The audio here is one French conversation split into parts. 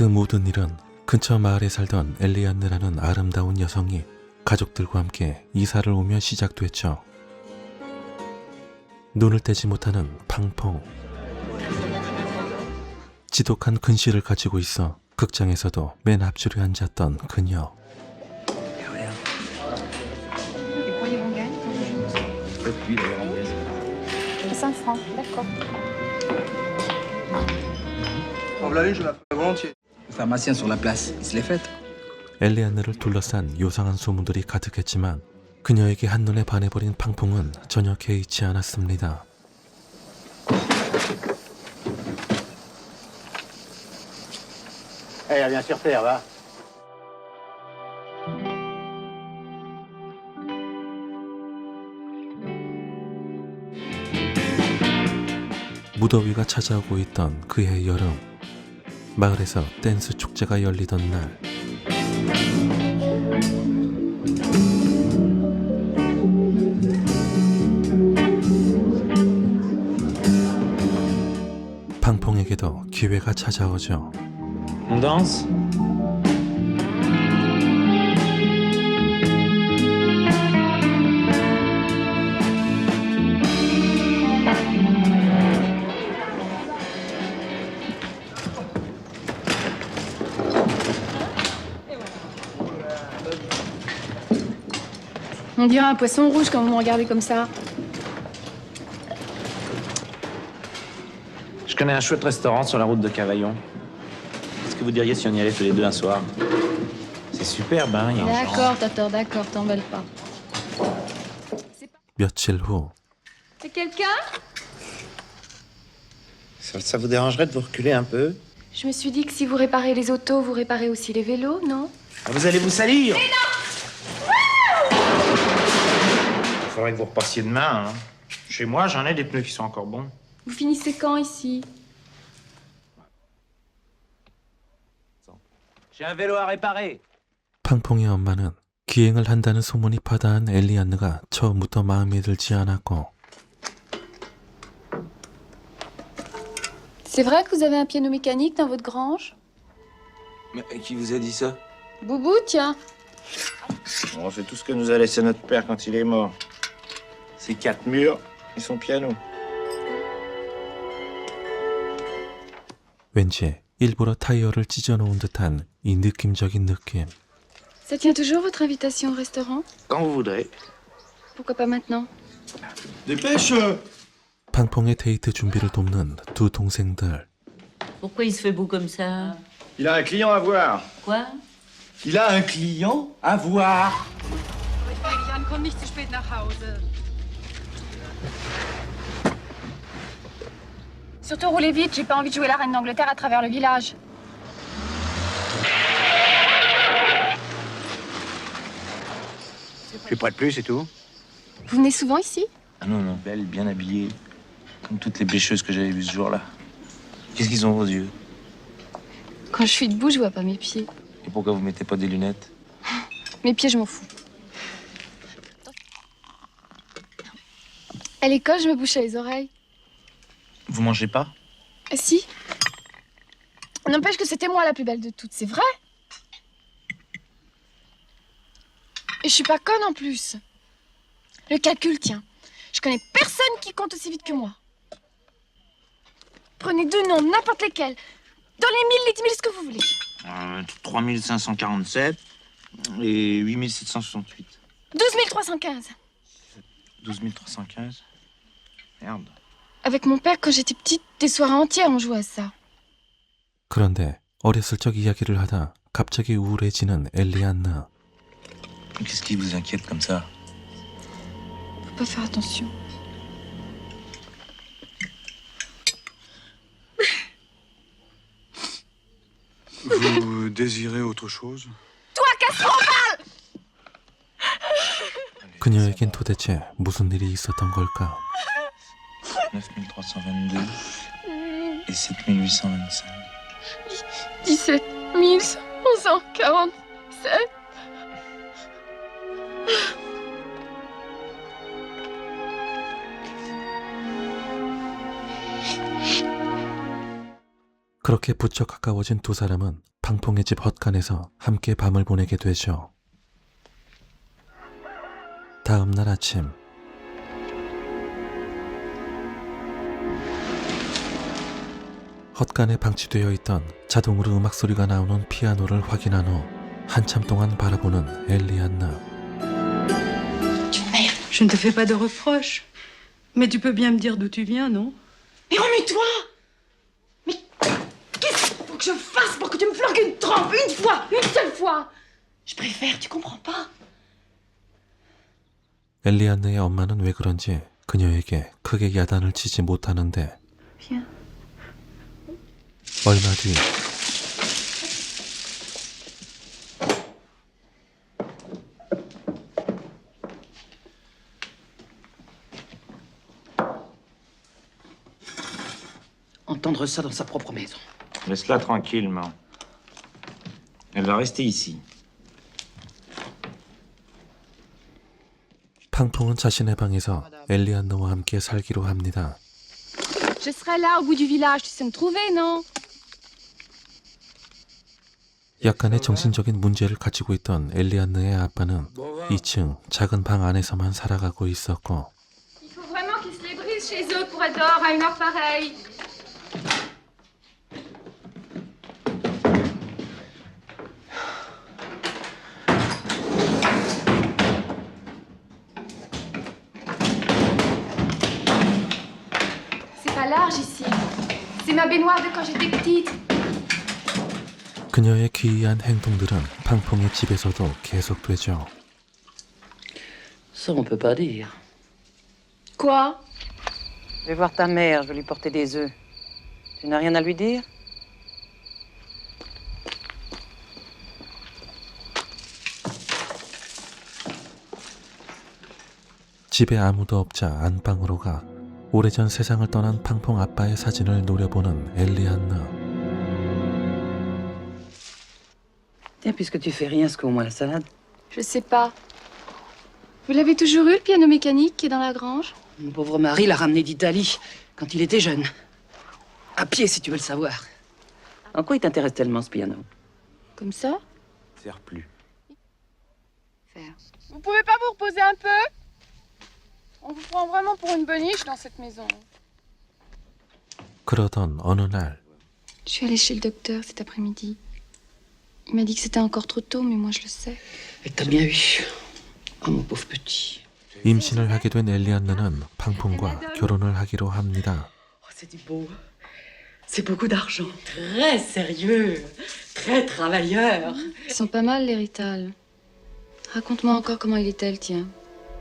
그 모든 일은 근처 마을에 살던 엘리안느라는 아름다운 여성이 가족들과 함께 이사를 오며 시작됐죠. 눈을 떼지 못하는 팡퐁. 지독한 근시를 가지고 있어 극장에서도 맨 앞줄에 앉았던 그녀. Pharmacien sur la place, il se l'est faite. 엘리안느를 둘러싼 요상한 소문들이 가득했지만 그녀에게 한눈에 반해버린 팡퐁은 전혀 개의치 않았습니다. Allez, viens sur terre, va. 무더위가 찾아오고 있던 그해 여름, 마을에서 댄스 축제가 열리던 날, 팡퐁에게도 기회가 찾아오죠. On danse? On dirait un poisson rouge quand vous me regardez comme ça. Je connais un chouette restaurant sur la route de Cavaillon. Qu'est-ce que vous diriez si on y allait tous les deux un soir? C'est superbe, hein? Il y a un genre. D'accord, Tator, d'accord, t'emballe pas. 며칠 후, C'est quelqu'un? Ça vous dérangerait de vous reculer un peu? Je me suis dit que si vous réparez les autos, vous réparez aussi les vélos, non? Ah, vous allez vous salir! Il faudrait que vous repassiez demain, hein. Chez moi, j'en ai des pneus qui sont encore bons. Vous finissez quand ici? J'ai un vélo à réparer. 팡퐁의 엄마는 기행을 한다는 소문이 파다한 엘리안느가 처음부터 마음에 들지 않았고, C'est vrai que vous avez un piano mécanique dans votre grange? Mais qui vous a dit ça? Boubou, tiens. Bon, c'est tout ce que nous a laissé notre père quand il est mort. Ces 4 murs et son piano. 왠지 일부러 타이어를 찢어놓은 듯한 이 느낌적인 느낌. Ça tient toujours votre invitation au restaurant? Quand vous voudrez. Pourquoi pas maintenant? Dépêche! 팡퐁의 데이트 준비를 돕는 두 동생들. Pourquoi il se fait beau comme ça? Il a un client à voir. Quoi? Il a un client à voir. Jan, komm nicht zu spät nach Hause. Surtout roulez vite, j'ai pas envie de jouer la reine d'Angleterre à travers le village. Je pas de plus, c'est tout. Vous venez souvent ici? Ah non, non, belle, bien habillée. Comme toutes les bêcheuses que j'avais vues ce jour-là. Qu'est-ce qu'ils ont aux yeux? Quand je suis debout, je vois pas mes pieds. Et pourquoi vous mettez pas des lunettes? Mes pieds, je m'en fous. À l'école, je me bouchais les oreilles. Vous mangez pas? Ah, si. N'empêche que c'était moi la plus belle de toutes, c'est vrai. Et je suis pas conne en plus. Le calcul, tiens. Je connais personne qui compte aussi vite que moi. Prenez deux noms, n'importe lesquels. Dans les 1000, les 10 000, ce que vous voulez. 3547 et 8768. 12 315. 12 315? Merde. Avec mon père, quand j'étais petite, des soirées entières, on jouait à ça. 그런데 어렸을 적 이야기를 하다 갑자기 우울해지는 엘리안느. Qu'est-ce qui vous inquiète comme ça? Faut pas faire attention. Vous désirez autre chose? 그녀에겐 도대체 무슨 일이 있었던 걸까? 9322 et 7825. 17 147. 그렇게 부쩍 가까워진 두 사람은 팡퐁의 집 헛간에서 함께 밤을 보내게 되죠. 다음 날 아침, 헛간에 방치되어 있던 자동으로 음악 소리가 나오는 피아노를 확인한 후 한참 동안 바라보는 엘리안느. Je ne te fais pas de reproches. Mais tu peux bien me dire d'où tu viens, non? Mais remets-toi! Mais qu'est-ce qu'il faut que je fasse pour que tu me flanques une trempe? Une fois! Une seule fois! Je préfère, tu comprends pas? 엘리안느의 엄마는 왜 그런지 그녀에게 크게 야단을 치지 못하는데 Viens. 얼마 뒤 Entendre ça dans sa propre maison. Laisse-la tranquille, maman. Elle va rester ici. 팡퐁은 자신의 방에서 엘리안느와 함께 살기로 합니다. Je serai là au bout du village, tu sais me trouver, non? 약간의 정신적인 문제를 가지고 있던 엘리안느의 아빠는 2층 작은 방 안에서만 살아가고 있었고 Il faut vraiment qu'ils se les brisent chez eux pour être dehors à une heure pareille. C'est pas large ici. C'est ma baignoire de quand j'étais petite. 그녀의 기이한 행동들은 팡퐁의 집에서도 계속되죠. Ça, on peut pas dire. Quoi? Je vais voir ta mère, je vais lui porter des œufs. Tu n'as rien à lui dire? 집에 아무도 없자 안방으로 가 오래전 세상을 떠난 팡퐁 아빠의 사진을 노려보는 엘리안느. Tiens, puisque tu fais rien, est-ce qu'au moins la salade? Je sais pas. Vous l'avez toujours eu, le piano mécanique qui est dans la grange? Mon pauvre mari l'a ramené d'Italie quand il était jeune. À pied, si tu veux le savoir. En quoi il t'intéresse tellement, ce piano? Comme ça? Sert plus. Faire. Vous pouvez pas vous reposer un peu? On vous prend vraiment pour une boniche dans cette maison. 그러던 어느 날 Je suis allée chez le docteur cet après-midi. Il m'a dit que c'était encore trop tôt, mais moi je le sais. Et t'as bien eu. Oh, mon pauvre petit. 임신을 하게 된 엘리안느는 팡퐁과 결혼을 하기로 합니다. Oh, c'est du beau. C'est beaucoup d'argent. Très sérieux. Très travailleur. Ils sont pas mal, les Rital. Raconte-moi encore comment il est, le tien.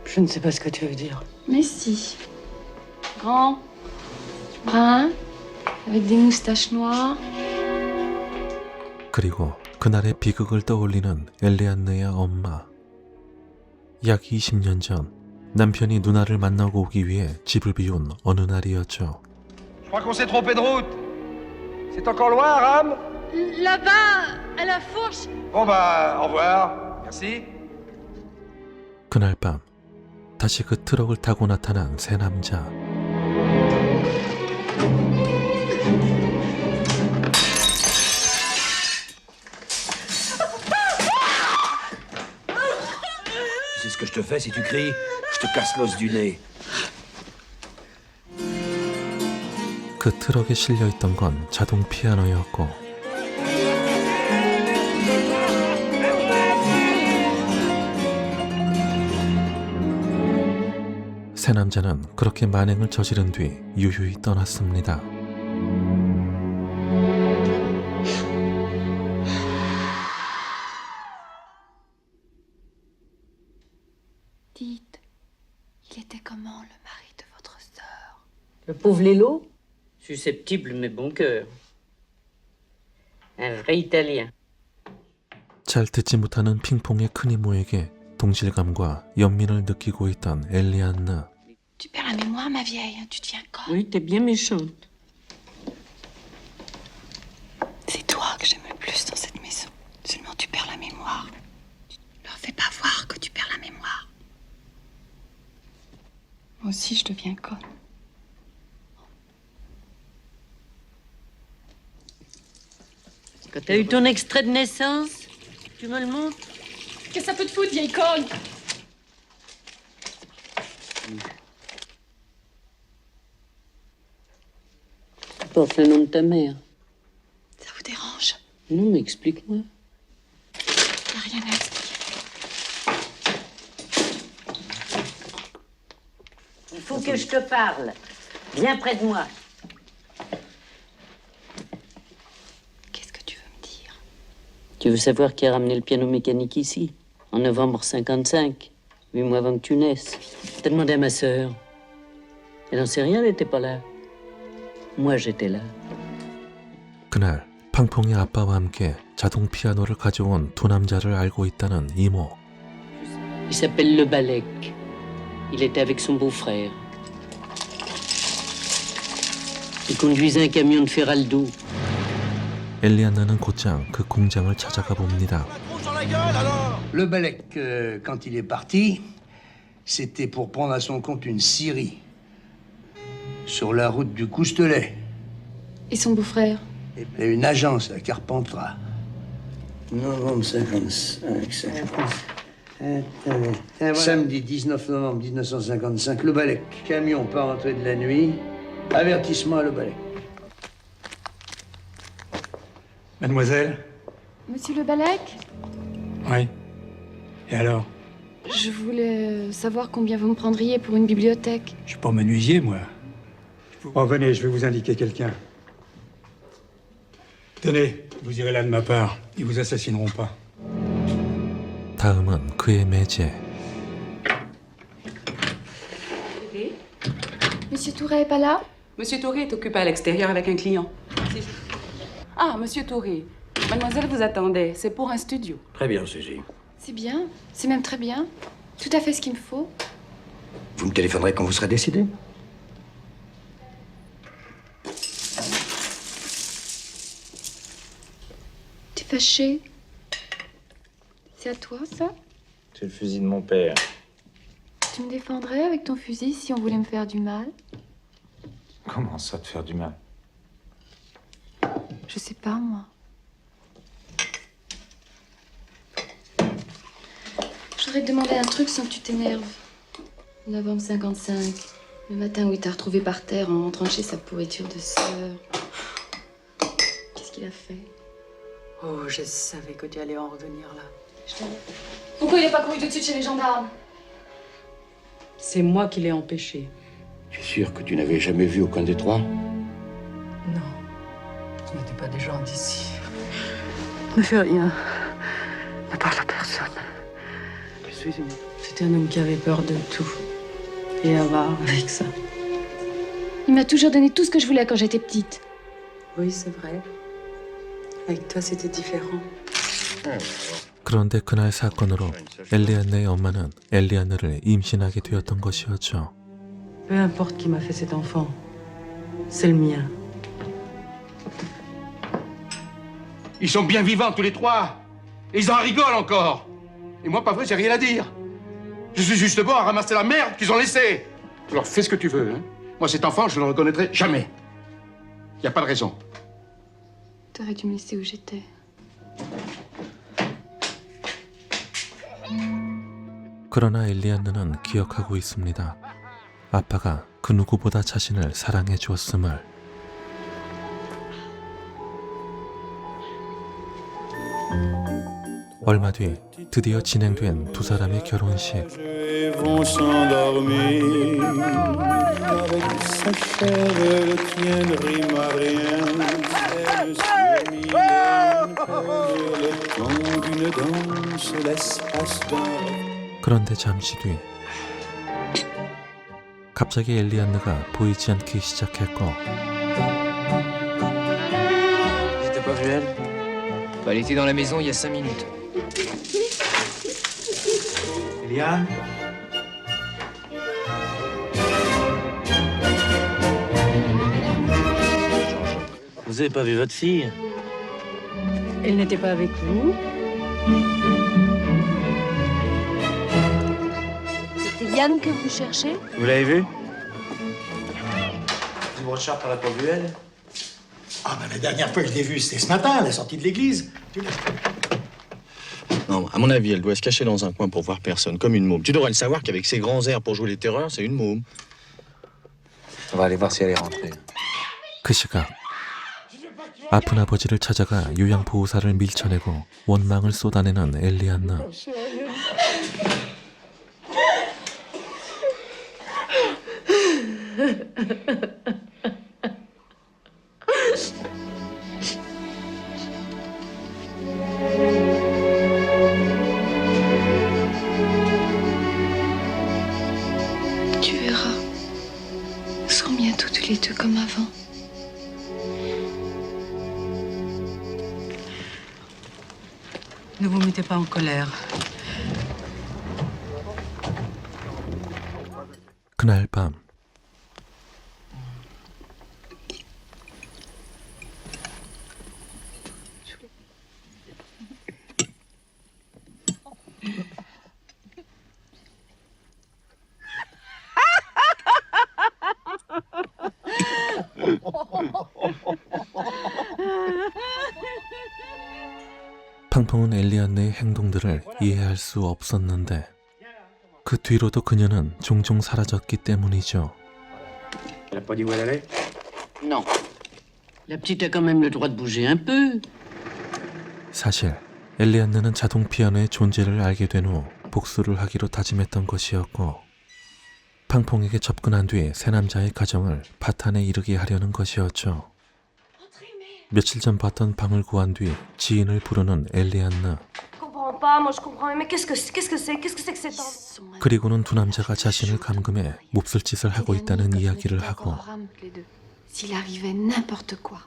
Je ne sais pas ce que tu veux dire. Mais si. Grand, brun, avec des moustaches noires. 그리고 그날의 비극을 떠올리는 엘리안느의 엄마. 약 20년 전 남편이 누나를 만나고 오기 위해 집을 비운 어느 날이었죠. Je crois qu'on s'est trompé de route. C'est encore loin, Aram? Là-bas, à la fourche. Bon bah, au revoir. Merci. 그날 밤 다시 그 트럭을 타고 나타난 세 남자. Tu sais ce que je te fais si tu cries? Je te casse l'os du nez. 그 트럭에 실려 있던 건 자동 피아노였고 세 남자는 그렇게 만행을 저지른 뒤 유유히 떠났습니다. Dites, il était comment le mari de votre sœur? Le pauvre Lélo, susceptible mais bon cœur. Un vrai Italien. 잘 듣지 못하는 핑퐁의 큰 이모에게 동질감과 연민을 느끼고 있던 엘리안느. Tu perds la mémoire, ma vieille, hein, tu deviens con. Oui, t'es bien méchante. C'est toi que j'aime le plus dans cette maison. Seulement tu perds la mémoire. Ne leur fais pas voir que tu perds la mémoire. Moi aussi, je deviens conne. Quand t'as eu ton extrait de naissance, tu me le montres? Qu'est-ce que ça peut te foutre, vieille conne? Tu portes le nom de ta mère. Ça vous dérange? Non, mais explique-moi. Y a rien à expliquer. Il faut que je te parle. Viens près de moi. Qu'est-ce que tu veux me dire? Tu veux savoir qui a ramené le piano mécanique ici, en novembre 55, 8 mois avant que tu naisses? T'as demandé à ma sœur. Elle n'en sait rien, elle n'était pas là. Moi, j'étais là. 그날 팡퐁이 아빠와 함께 자동 피아노를 가져온 두 남자를 알고 있다는 이모. Il s'appelle Le Balec. Il était avec son beau-frère. Il conduisait un camion de Feraldo. 엘리안나는 곧장 그 공장을 찾아가 봅니다. Le Balec, quand il est parti, c'était pour prendre à son compte une scierie. Sur la route du Coustelet. Et son beau-frère? Et une agence à Carpentras. Novembre 55. Samedi 19 novembre 1955, Le Balec. Camion pas rentré de la nuit. Avertissement à Le Balec. Mademoiselle? Monsieur Le Balec? Oui. Et alors? Je voulais savoir combien vous me prendriez pour une bibliothèque. Je suis pas menuisier, moi. Oh, venez, je vais vous indiquer quelqu'un. Tenez, vous irez là de ma part. Ils vous assassineront pas. 다음은 그의 매제. Monsieur Touré est pas là? Monsieur Touré est occupé à l'extérieur avec un client. Ah, Monsieur Touré, mademoiselle vous attendait. C'est pour un studio. Très bien, Suzy. C'est bien, c'est même très bien. Tout à fait ce qu'il me faut. Vous me téléphonerez quand vous serez décidé. T'es fâché? C'est à toi, ça? C'est le fusil de mon père. Tu me défendrais avec ton fusil si on voulait me faire du mal? Comment ça, te faire du mal? Je sais pas, moi. Je voudrais te demander un truc sans que tu t'énerves. Novembre 55, le matin où il t'a retrouvé par terre en rentrant chez sa pourriture de sœur. Qu'est-ce qu'il a fait? Oh, je savais que tu allais en revenir là. Je t'avais. Pourquoi il n'est pas couru tout de suite chez les gendarmes? C'est moi qui l'ai empêché. Tu es sûr que tu n'avais jamais vu aucun des trois? Non, ce n'était pas des gens d'ici. Ne fais rien. Ne parle à personne. C'était un homme qui avait peur de tout. Et avare avec ça. Il m'a toujours donné tout ce que je voulais quand j'étais petite. Oui, c'est vrai. Avec toi, c'était différent. 그런데 그날 사건으로 엘리안나의 엄마는 엘리안나를 임신하게 되었던 것이었죠. Peu importe qui m'a fait cet enfant, c'est le mien. Ils sont bien vivants tous les trois. Et ils en rigolent encore. Et moi, pas vrai, j'ai rien à dire. Je suis juste bon à ramasser la merde qu'ils ont laissée. Alors fais ce que tu veux. Hein. Moi, cet enfant, je ne le reconnaîtrai jamais. Il n'y a pas de raison. T'aurais dû me laisser où j'étais. 그러나 엘리안나는 기억하고 있습니다. 아빠가 그 누구보다 자신을 사랑해 주었음을. 얼마 뒤 드디어 진행된 두 사람의 결혼식. vont s'endormir avec sa chair et le tien ne rime à rien. C'est le ciel le temps d'une danse, l'espace d'un. 그런데 잠시 뒤 갑자기 엘리안나가 보이지 않기 시작했고. J'étais pas vu elle. Bah, elle était dans la maison il y a 5 minutes. Eliane? Vous avez pas vu votre fille? Elle n'était pas avec vous? C'est Yann que vous cherchez? Vous l'avez vu? Brochard, t'en as pas vu elle? Ah, ben, la dernière fois que je l'ai vue, c'était ce matin, à la sortie de l'église. Non, à mon avis, elle doit se cacher dans un coin pour voir personne, comme une môme. Tu devrais le savoir qu'avec ses grands airs pour jouer les terreurs, c'est une môme. On va aller voir si elle est rentrée. 그 시각 아픈 아버지를 찾아가 요양보호사를 밀쳐내고 원망을 쏟아내는 엘리안나. Tu verras. Nous serons bientôt tous les deux comme avant. Ne vous mettez pas en colère. 그날 밤 팡팡은 엘리안네의 행동들을 이해할 수 없었는데 그 뒤로도 그녀는 종종 사라졌기 때문이죠. Elle a pas dit où elle allait? Non. La petite a quand même le droit de bouger un peu. 사실 엘리안느는 자동 피아노의 존재를 알게 된 후 복수를 하기로 다짐했던 것이었고 팡퐁에게 접근한 뒤 새 남자의 가정을 파탄에 이르게 하려는 것이었죠. 며칠 전 봤던 방을 구한 뒤 지인을 부르는 엘리안느. 그리고는 두 남자가 자신을 감금해 몹쓸 짓을 하고 있다는 이야기를 하고 S'il arrivait n'importe quoi,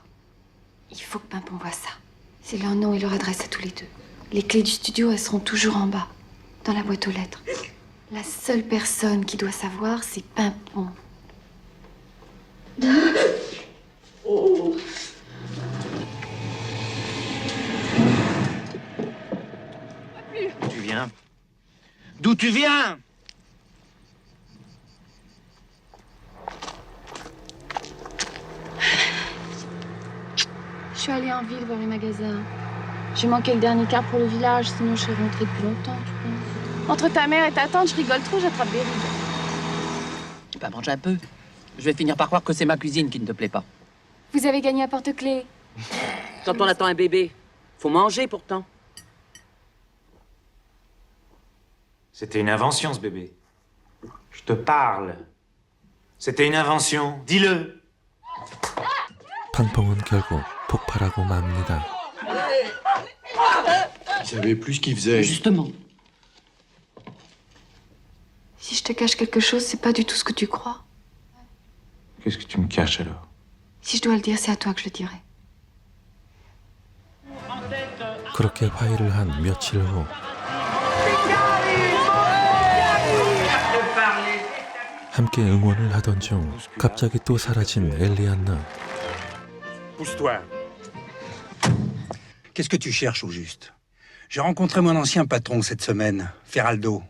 il faut que Pimpon voie ça. C'est leur nom et leur adresse à tous les deux. Les clés du studio, elles seront toujours en bas, dans la boîte aux lettres. La seule personne qui doit savoir, c'est Pimpon. Tu viens? D'où tu viens? Je suis allée en ville voir les magasins. J'ai manqué le dernier car pour le village, sinon je serais rentrée depuis longtemps, je pense. Entre ta mère et ta tante, je rigole trop, j'attrape des rides. Bah, mange un peu. Je vais finir par croire que c'est ma cuisine qui ne te plaît pas. Vous avez gagné un porte-clés. Quand on attend un bébé, faut manger pourtant. C'était une invention, ce bébé. Je te parle. C'était une invention. Dis-le. 팡펑은 결국 폭발하고 맙니다. Il savait plus ce qu'il faisait. Justement. Si je te cache quelque chose, c'est pas du tout ce que tu crois. Qu'est-ce que tu me caches alors? Si je dois le dire, c'est à toi que je le dirai. 그렇게 화해를 한 며칠 후 함께 응원을 하던 중 갑자기 또 사라진 엘리안느. Pousse-toi. Qu'est-ce que tu cherches au juste? J'ai rencontré mon ancien patron cette semaine, Feraldo.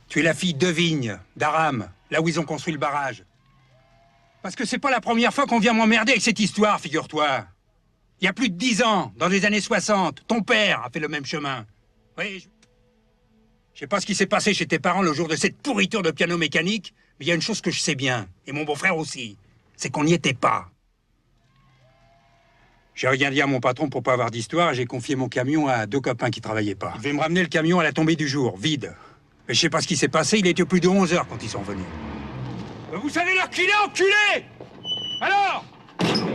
Tu es la fille de Vigne, d'Aram, là où ils ont construit le barrage. Parce que c'est pas la première fois qu'on vient m'emmerder avec cette histoire, figure-toi. Il y a plus de 10 ans, dans les années 60, ton père a fait le même chemin. Oui, je sais pas ce qui s'est passé chez tes parents le jour de cette pourriture de piano mécanique, mais il y a une chose que je sais bien, et mon beau-frère aussi, c'est qu'on n'y était pas. J'ai rien dit à mon patron pour pas avoir d'histoire et j'ai confié mon camion à 2 copains qui travaillaient pas. Ils devaient me ramener le camion à la tombée du jour, vide. Mais je sais pas ce qui s'est passé, il était plus de 11 heures quand ils sont venus. Vous savez l'heure qu'il est, enculé! Alors?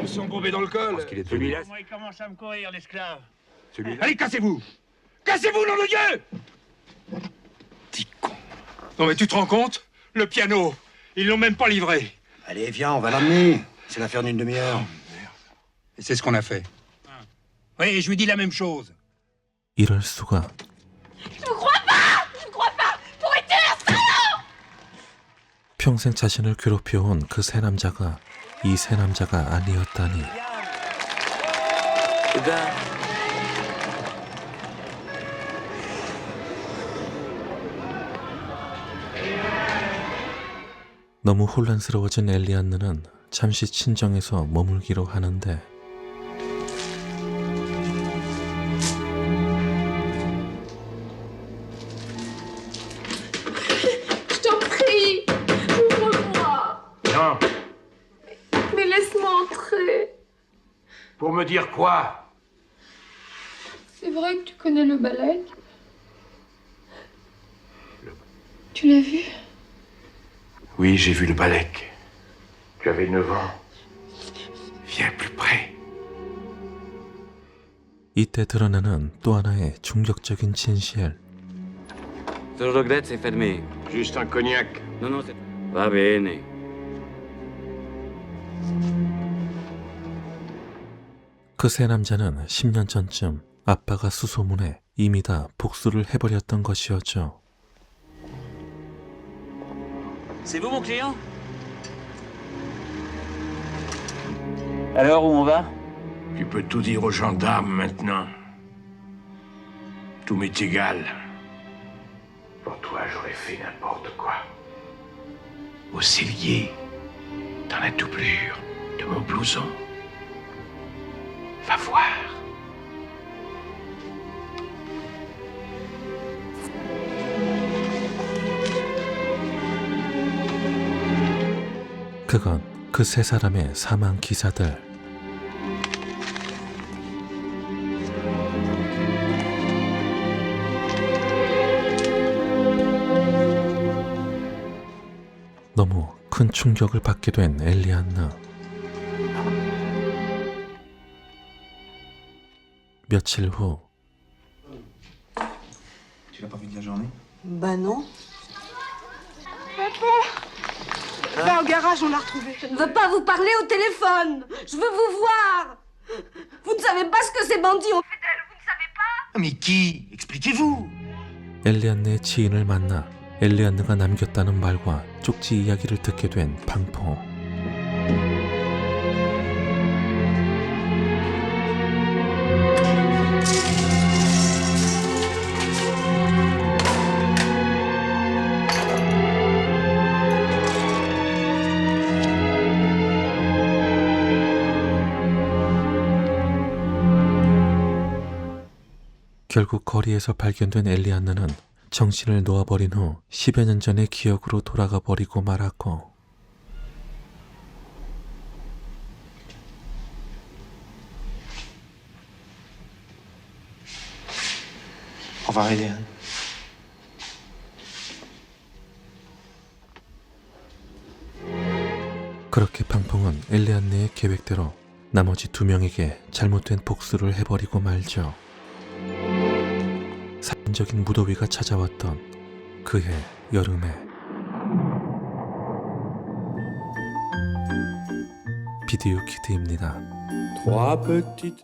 Ils sont bombés dans le col. Celui-là, il commence à me courir, l'esclave. Allez, cassez-vous! Cassez-vous, nom de Dieu! Petit con. Non mais tu te rends compte? Le piano, ils l'ont même pas livré. Allez, viens, on va l'emmener. C'est l'affaire d'une demi-heure. Et c'est ce qu'on a fait. Oui, et je lui dis la même chose. 이럴 수가. Je ne crois pas! Je ne crois pas! Pour être salaud! 평생 자신을 괴롭혀온 그 새 남자가 이 새 남자가 아니었다니. 너무 혼란스러워진 엘리안느는 잠시 친정에서 머물기로 하는데 Pour me dire quoi? C'est vrai que tu connais le ballet? Tu l'as vu? Oui, j'ai vu le Balek. Tu avais 9 ans. Viens plus près. 이때 드러나는 또 하나의 충격적인 진실. Je le regrette, c'est fermé. Juste un cognac. Non, non, c'est... Va bene. 그 세 남자는 10년 전쯤 아빠가 수소문해 이미 다 복수를 해버렸던 것이었죠. C'est vous, mon client? Alors, où on va? Tu peux tout dire aux gendarmes maintenant. Tout m'est égal. Pour toi, j'aurais fait n'importe quoi. Au cellier, dans la doublure de mon blouson. Va voir. 그건 그 세 사람의 사망 기사들. 너무 큰 충격을 받게 된 엘리안느. 며칠 후 Tu l'as pas vu de la journée? Bah non. Papa! Va au garage, on l'a retrouvé. Je ne veux pas vous parler au téléphone. Je veux vous voir. Vous ne savez pas ce que ces bandits ont fait d'elle. Vous ne savez pas? Mais qui? Expliquez-vous. 엘리안느의 지인을 만나 엘리안느가 남겼다는 말과 쪽지 이야기를 듣게 된 팡퐁. 결국 거리에서 발견된 엘리안느는 정신을 놓아버린 후 10여 년 전의 기억으로 돌아가 버리고 말았고, On va arrêter. 그렇게 팡퐁은 엘리안느의 계획대로 나머지 2명에게 잘못된 복수를 해버리고 말죠. 살인적인 무더위가 찾아왔던 그해 여름에 비디오 키드입니다. Trois petites